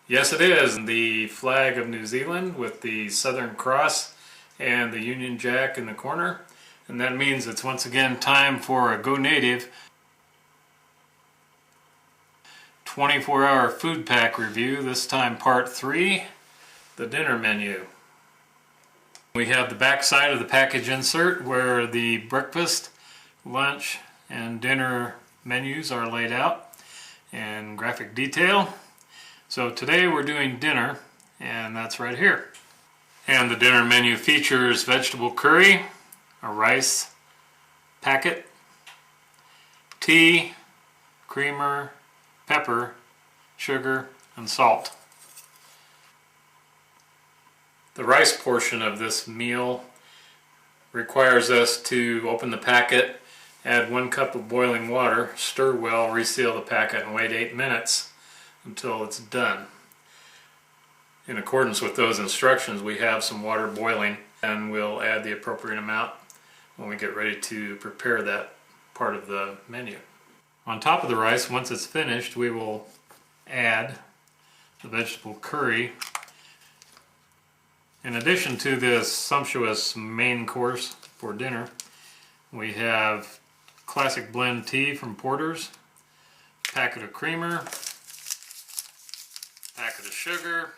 Yes, it is. The flag of New Zealand with the Southern Cross and the Union Jack in the corner. And that means it's once again time for a Go Native 24-hour food pack review, this time part 3, the dinner menu. We have the back side of the package insert where the breakfast, lunch, and dinner menus are laid out in graphic detail. So today we're doing dinner, and that's right here. And the dinner menu features vegetable curry, a rice packet, tea, creamer, pepper, sugar, and salt. The rice portion of this meal requires us to open the packet, add 1 cup of boiling water, stir well, reseal the packet, and wait 8 minutes until it's done. In accordance with those instructions, we have some water boiling, and we'll add the appropriate amount when we get ready to prepare that part of the menu. On top of the rice, once it's finished, we will add the vegetable curry. In addition to this sumptuous main course for dinner, we have classic blend tea from Porter's, packet of creamer, packet of sugar,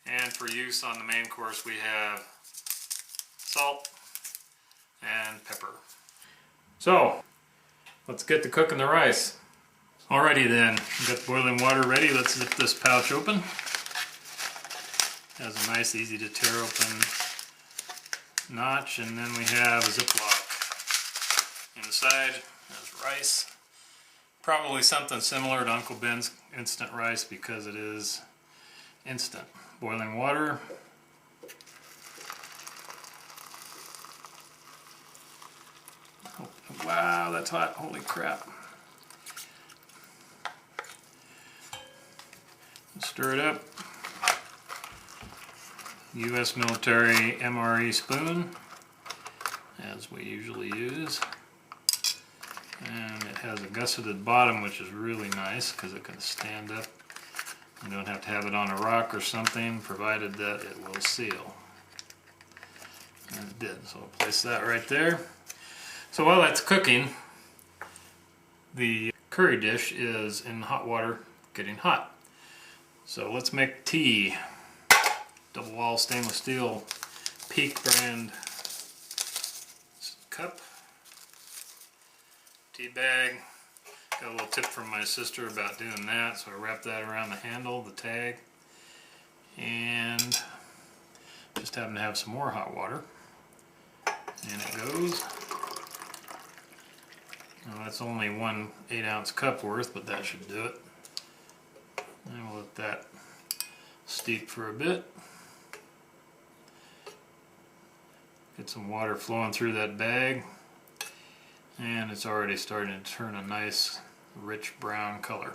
and for use on the main course we have salt and pepper. So, let's get to cooking the rice. Alrighty then, we've got the boiling water ready. Let's zip this pouch open. It has a nice, easy to tear open notch, and then we have a Ziploc. Inside is rice. Probably something similar to Uncle Ben's instant rice because it is instant. Boiling water. Oh, wow, that's hot. Holy crap. Stir it up. U.S. military MRE spoon, as we usually use. And it has a gusseted bottom, which is really nice because it can stand up. You don't have to have it on a rock or something, provided that it will seal. And it did, so I'll place that right there. So while that's cooking, the curry dish is in hot water getting hot. So let's make tea. Double wall stainless steel Peak brand cup. Tea bag. Got a little tip from my sister about doing that, so I wrap that around the handle, the tag, and just happen to have some more hot water. And it goes. Now that's only 1 8-ounce cup worth, but that should do it. And we'll let that steep for a bit. Get some water flowing through that bag. And it's already starting to turn a nice rich brown color.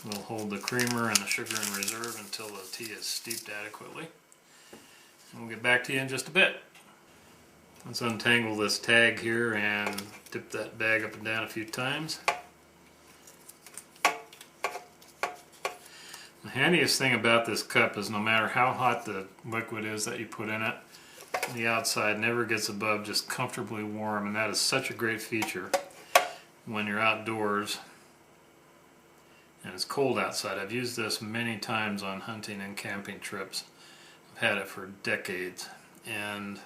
We'll hold the creamer and the sugar in reserve until the tea is steeped adequately. And we'll get back to you in just a bit. Let's untangle this tag here and dip that bag up and down a few times. The handiest thing about this cup is no matter how hot the liquid is that you put in it, the outside never gets above just comfortably warm, and that is such a great feature when you're outdoors and it's cold outside. I've used this many times on hunting and camping trips. I've had it for decades, and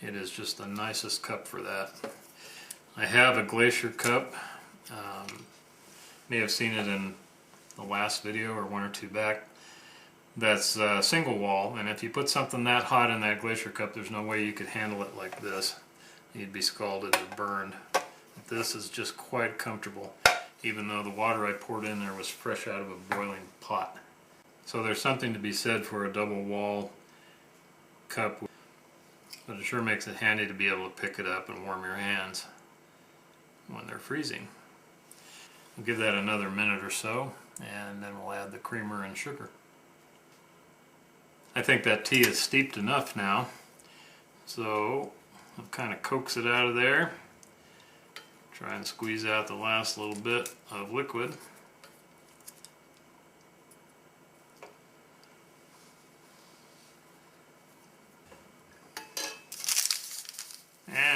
it is just the nicest cup for that. I have a glacier cup. May have seen it in the last video or 1 or 2 back. That's single wall, and if you put something that hot in that glacier cup, there's no way you could handle it like this. You'd be scalded or burned. This is just quite comfortable, even though the water I poured in there was fresh out of a boiling pot. So there's something to be said for a double wall cup, but it sure makes it handy to be able to pick it up and warm your hands when they're freezing. We'll give that another minute or so, and then we'll add the creamer and sugar. I think that tea is steeped enough now, so I'll kind of coax it out of there. Try and squeeze out the last little bit of liquid.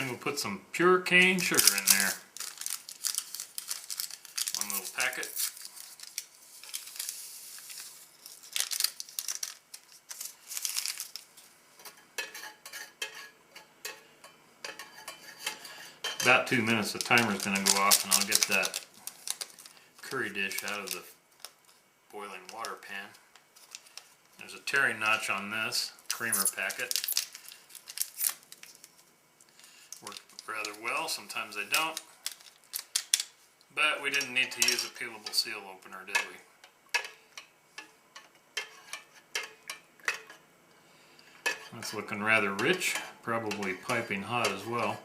And we'll put some pure cane sugar in there. One little packet. About 2 minutes, the timer's going to go off, and I'll get that curry dish out of the boiling water pan. There's a tearing notch on this creamer packet. Worked rather well, sometimes they don't. But we didn't need to use a peelable seal opener, did we? That's looking rather rich, probably piping hot as well.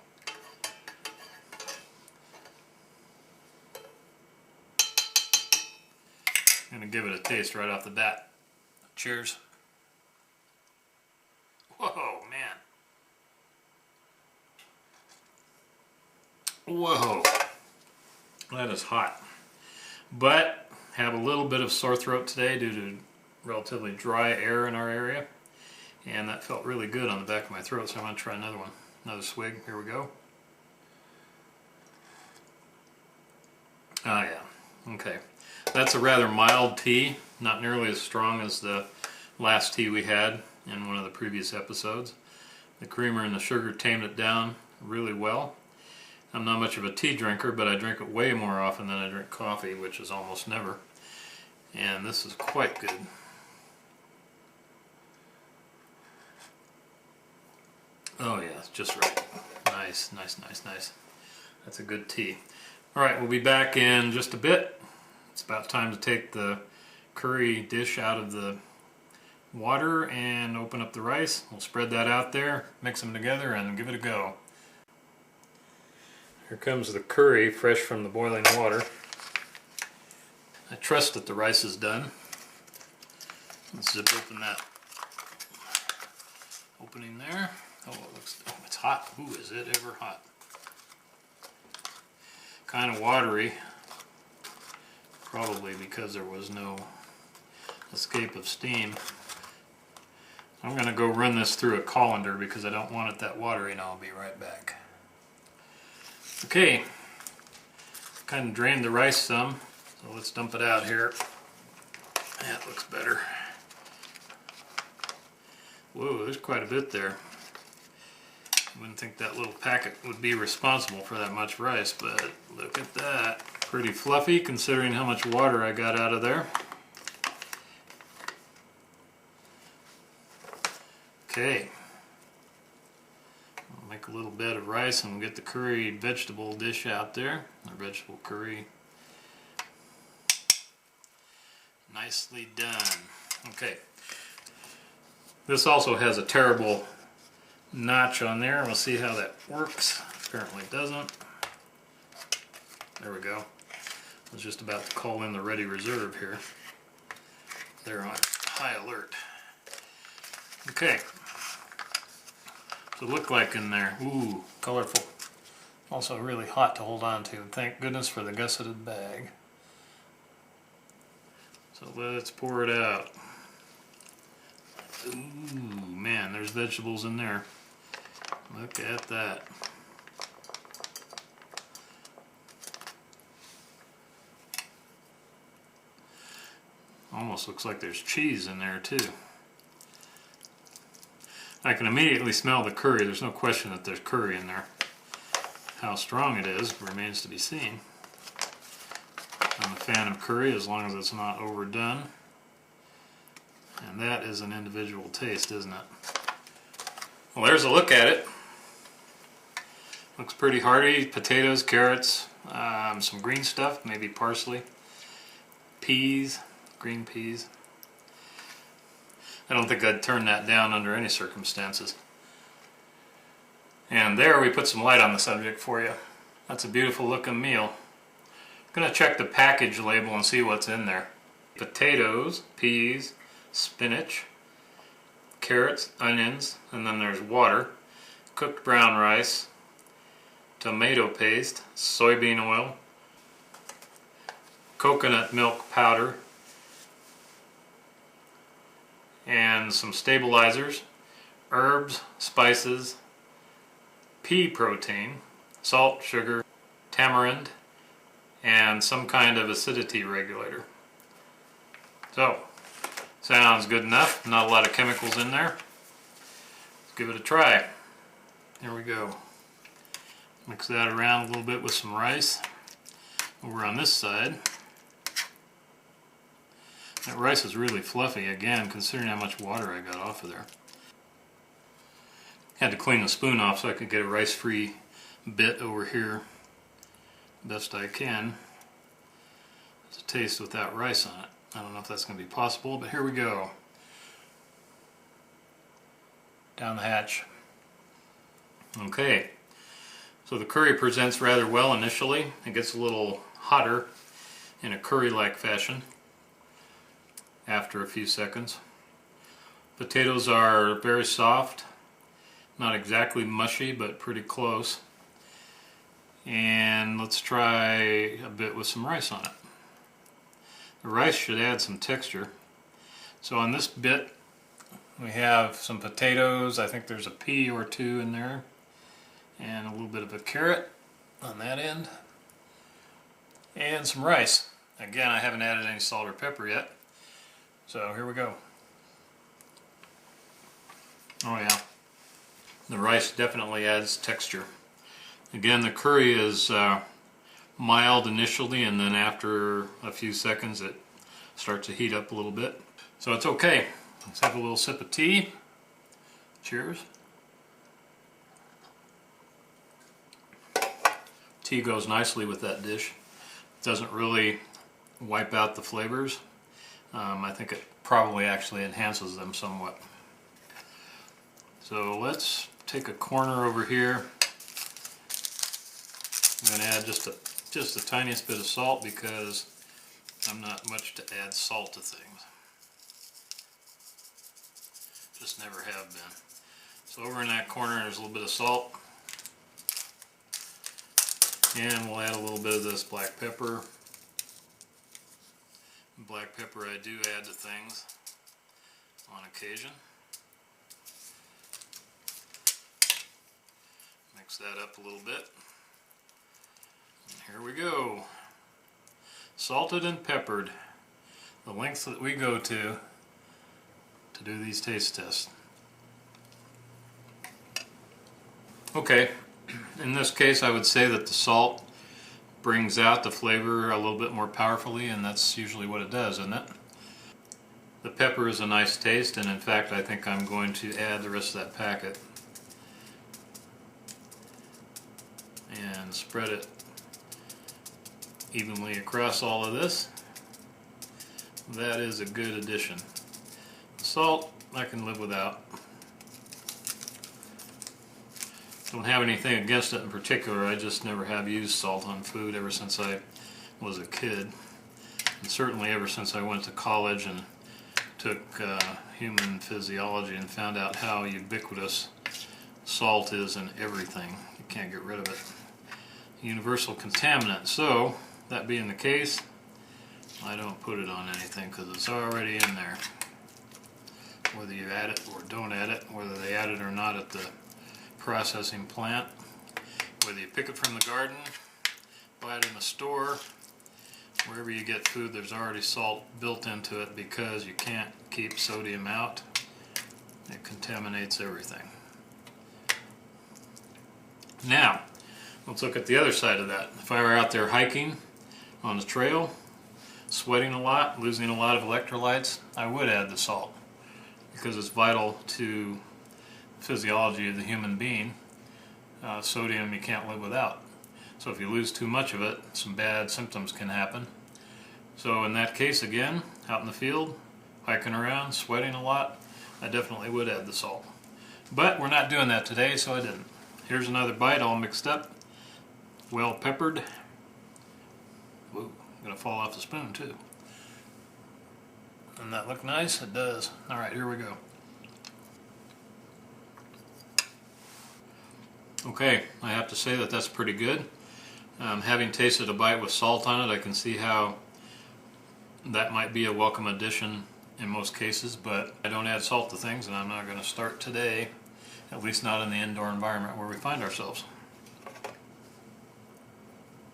I'm going to give it a taste right off the bat. Cheers. Whoa, man. Whoa. That is hot. But have a little bit of sore throat today due to relatively dry air in our area. And that felt really good on the back of my throat, so I'm going to try another one. Another swig. Here we go. Oh yeah. Okay. That's a rather mild tea, not nearly as strong as the last tea we had in one of the previous episodes. The creamer and the sugar tamed it down really well. I'm not much of a tea drinker, but I drink it way more often than I drink coffee, which is almost never. And this is quite good. Oh yeah, it's just right. Nice, nice, nice, nice. That's a good tea. Alright, we'll be back in just a bit. It's about time to take the curry dish out of the water and open up the rice. We'll spread that out there, mix them together, and give it a go. Here comes the curry fresh from the boiling water. I trust that the rice is done. Let's zip open that opening there. Oh, it looks, oh, it's hot. Ooh, is it ever hot? Kind of watery. Probably because there was no escape of steam. I'm going to go run this through a colander because I don't want it that watery, and I'll be right back. Okay, kind of drained the rice some, so let's dump it out here. That looks better. Whoa, there's quite a bit there. I wouldn't think that little packet would be responsible for that much rice, but look at that. Pretty fluffy considering how much water I got out of there. Okay. I'll make a little bed of rice and we'll get the curry vegetable dish out there. Our vegetable curry. Nicely done. Okay. This also has a terrible notch on there. We'll see how that works. Apparently it doesn't. There we go. I was just about to call in the ready reserve here. They're on high alert. Okay. What's it look like in there? Ooh, colorful. Also really hot to hold on to. Thank goodness for the gusseted bag. So let's pour it out. Ooh, man, there's vegetables in there. Look at that. Almost looks like there's cheese in there too. I can immediately smell the curry. There's no question that there's curry in there. How strong it is remains to be seen. I'm a fan of curry as long as it's not overdone. And that is an individual taste, isn't it? Well, there's a look at it. Looks pretty hearty. Potatoes, carrots, some green stuff, maybe parsley, peas, green peas. I don't think I'd turn that down under any circumstances. And there we put some light on the subject for you. That's a beautiful looking meal. I'm going to check the package label and see what's in there. Potatoes, peas, spinach, carrots, onions, and then there's water, cooked brown rice, tomato paste, soybean oil, coconut milk powder, and some stabilizers, herbs, spices, pea protein, salt, sugar, tamarind, and some kind of acidity regulator. So, sounds good enough. Not a lot of chemicals in there. Let's give it a try. Here we go. Mix that around a little bit with some rice. Over on this side, that rice is really fluffy, again, considering how much water I got off of there. Had to clean the spoon off so I could get a rice-free bit over here best I can. It's a taste without rice on it. I don't know if that's going to be possible, but here we go. Down the hatch. Okay, so the curry presents rather well initially. It gets a little hotter in a curry-like fashion after a few seconds. Potatoes are very soft, not exactly mushy, but pretty close. And let's try a bit with some rice on it. The rice should add some texture. So on this bit we have some potatoes. I think there's a pea or two in there, and a little bit of a carrot on that end, and some rice. Again, I haven't added any salt or pepper yet, so here we go. Oh yeah, the rice definitely adds texture. Again, the curry is mild initially, and then after a few seconds it starts to heat up a little bit. So it's okay. Let's have a little sip of tea. Cheers. Tea goes nicely with that dish. It doesn't really wipe out the flavors. I think it probably actually enhances them somewhat. So let's take a corner over here. I'm going to add just the tiniest bit of salt because I'm not much to add salt to things. Just never have been. So over in that corner there's a little bit of salt. And we'll add a little bit of this black pepper. Black pepper I do add to things on occasion. Mix that up a little bit. And here we go. Salted and peppered. The lengths that we go to do these taste tests. Okay, in this case I would say that the salt brings out the flavor a little bit more powerfully, and that's usually what it does, isn't it? The pepper is a nice taste, and in fact I think I'm going to add the rest of that packet and spread it evenly across all of this. That is a good addition. Salt I can live without. Don't have anything against it in particular. I just never have used salt on food ever since I was a kid, and certainly ever since I went to college and took human physiology and found out how ubiquitous salt is in everything. You can't get rid of it. Universal contaminant. So that being the case, I don't put it on anything because it's already in there. Whether you add it or don't add it, whether they add it or not at the processing plant, whether you pick it from the garden, buy it in the store, wherever you get food, there's already salt built into it because you can't keep sodium out. It contaminates everything. Now, let's look at the other side of that. If I were out there hiking on the trail, sweating a lot, losing a lot of electrolytes, I would add the salt because it's vital to the physiology of the human being. Sodium you can't live without. So if you lose too much of it, some bad symptoms can happen. So in that case, again, out in the field, hiking around, sweating a lot, I definitely would add the salt. But we're not doing that today, so I didn't. Here's another bite all mixed up, well peppered. Whoa, gonna fall off the spoon too. Doesn't that look nice? It does. Alright, here we go. Okay, I have to say that that's pretty good. Having tasted a bite with salt on it, I can see how that might be a welcome addition in most cases, but I don't add salt to things, and I'm not going to start today. at least not in the indoor environment where we find ourselves.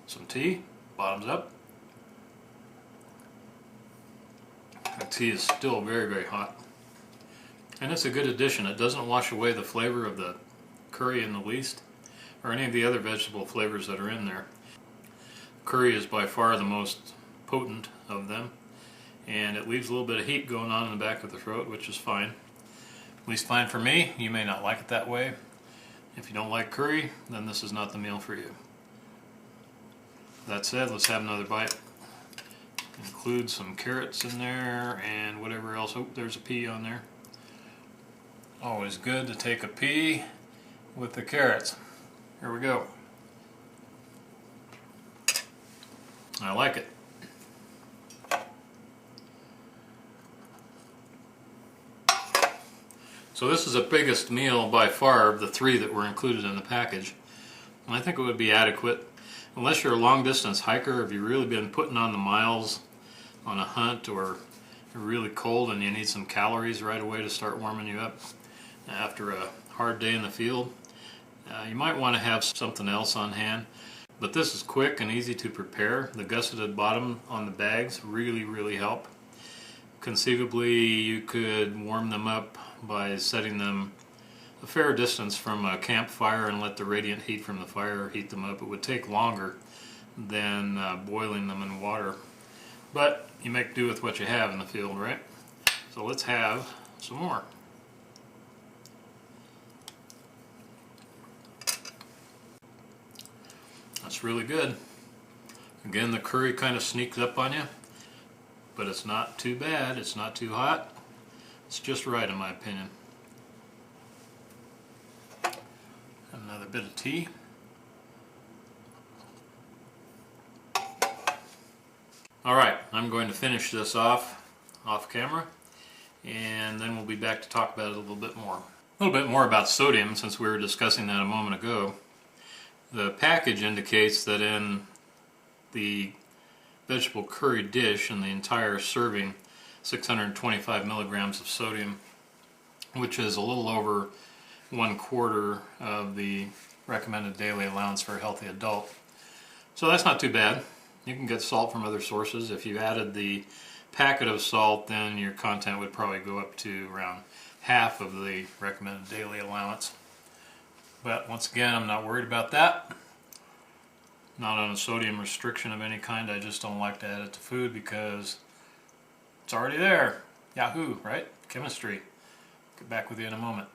Some tea, bottoms up. The tea is still very, very hot. And it's a good addition. It doesn't wash away the flavor of the curry in the least, or any of the other vegetable flavors that are in there. Curry is by far the most potent of them, and it leaves a little bit of heat going on in the back of the throat, which is fine. At least fine for me. You may not like it that way. If you don't like curry, then this is not the meal for you. That said, let's have another bite. Include some carrots in there and whatever else. Oh, there's a pea on there. Always good to take a pea with the carrots. Here we go. I like it. So this is the biggest meal by far of the 3 that were included in the package. And I think it would be adequate. Unless you're a long distance hiker, if you've really been putting on the miles on a hunt, or you're really cold and you need some calories right away to start warming you up after a hard day in the field, you might want to have something else on hand. But this is quick and easy to prepare. The gusseted bottom on the bags really help. Conceivably, you could warm them up by setting them a fair distance from a campfire and let the radiant heat from the fire heat them up. It would take longer than boiling them in water. But you make do with what you have in the field, right? So let's have some more. That's really good. Again, the curry kind of sneaks up on you, but it's not too bad. It's not too hot. It's just right in my opinion. Another bit of tea. Alright, I'm going to finish this off camera, and then we'll be back to talk about it a little bit more. A little bit more about sodium, since we were discussing that a moment ago. The package indicates that in the vegetable curry dish, in the entire serving, 625 milligrams of sodium, which is a little over 1/4 of the recommended daily allowance for a healthy adult. So that's not too bad. You can get salt from other sources. If you added the packet of salt, then your content would probably go up to around half of the recommended daily allowance. But once again, I'm not worried about that. Not on a sodium restriction of any kind. I just don't like to add it to food because it's already there. Yahoo, right? Chemistry. Get back with you in a moment.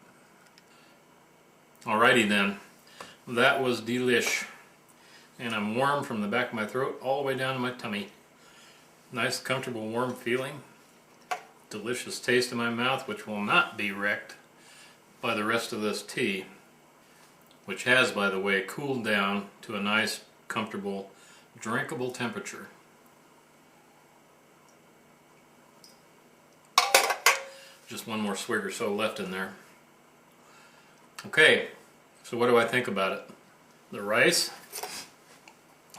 Alrighty then. That was delish. And I'm warm from the back of my throat all the way down to my tummy. Nice, comfortable, warm feeling. Delicious taste in my mouth, which will not be wrecked by the rest of this tea, which has, by the way, cooled down to a nice, comfortable, drinkable temperature. Just one more swig or so left in there. Okay, so what do I think about it? The rice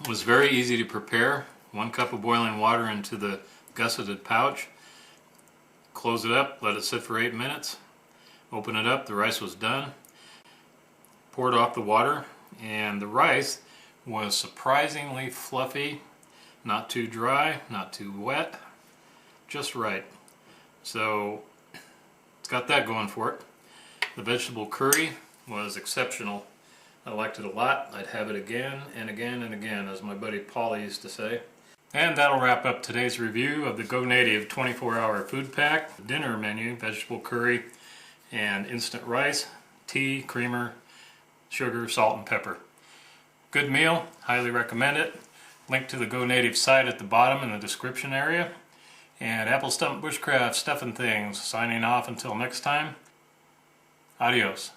was very easy to prepare. 1 cup of boiling water into the gusseted pouch. Close it up, let it sit for 8 minutes. Open it up, the rice was done. Poured off the water, and the rice was surprisingly fluffy, not too dry, not too wet, just right. So it's got that going for it. The vegetable curry was exceptional. I liked it a lot. I'd have it again and again and again, as my buddy Pauly used to say. And that'll wrap up today's review of the Go Native 24-hour food pack. Dinner menu, vegetable curry and instant rice, tea, creamer, sugar, salt, and pepper. Good meal, highly recommend it. Link to the Go Native site at the bottom in the description area. And Apple Stump Bushcraft Stuffing Things, signing off until next time. Adios.